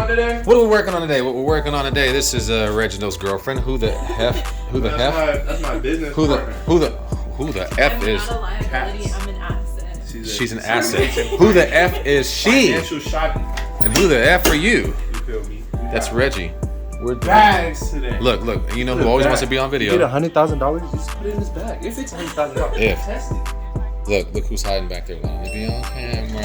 on today? What are we working on today? What we're working on today? This is Reginald's girlfriend. Who the F? Who the F? That's my business. Who the F is? I'm not a liability. I'm an asset. She's an asset. Who the F is she? Financial shopping. And who the F are you? You feel me? That's Reggie. We're bags today. Look. You know who always wants to be on video? You get $100,000. Just put it in his bag. If it's $100,000, If. test it. Look who's hiding back there. Let me be on camera.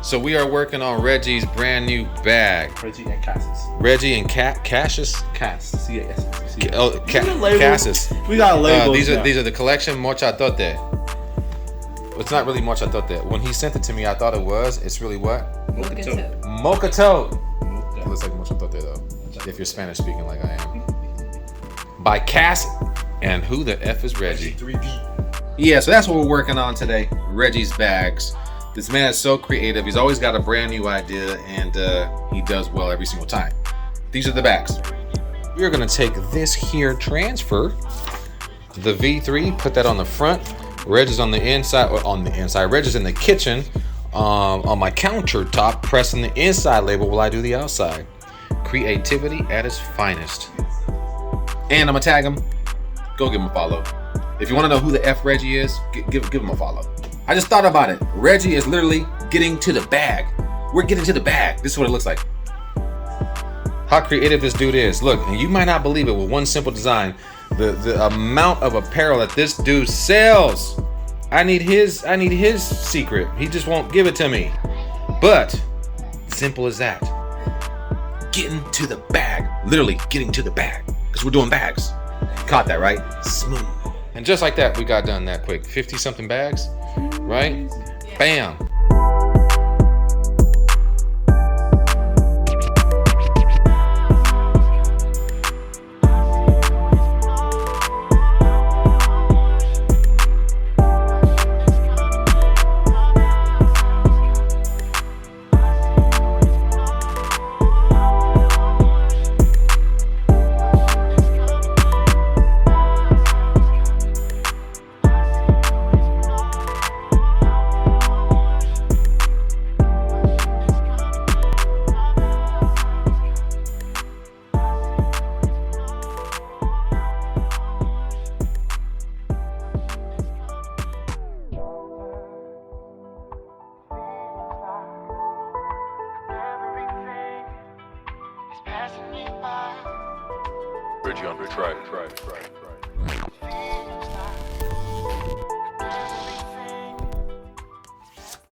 So we are working on Reggie's brand new bag. Reggie and Cassis. Reggie and Cassius. Cass. C-A-S-S. Oh, Cassis. We got labels. These are the collection Mocha Tote. It's not really Mocha Tote. When he sent it to me, I thought it was. It's really what? Mocha Tote. It looks like Mocha Tote though. If you're Spanish speaking like I am. By Cass. And who the F is Reggie? 3D. Yeah, so that's what we're working on today. Reggie's bags. This man is so creative. He's always got a brand new idea, and he does well every single time. These are the bags. We're gonna take this here transfer, the V3, put that on the front. Reg is on the inside. Reg is in the kitchen, on my countertop, pressing the inside label while I do the outside. Creativity at its finest. And I'm gonna tag him. Go give him a follow. If you want to know who the F Reggie is, give him a follow. I just thought about it. Reggie is literally getting to the bag. We're getting to the bag. This is what it looks like. How creative this dude is. Look, and you might not believe it with one simple design. The amount of apparel that this dude sells. I need his secret. He just won't give it to me. But simple as that. Getting to the bag. Literally getting to the bag. Because we're doing bags. Caught that, right? Smooth. And just like that, we got done that quick. 50 something bags, right? Bam. Reggie on try it.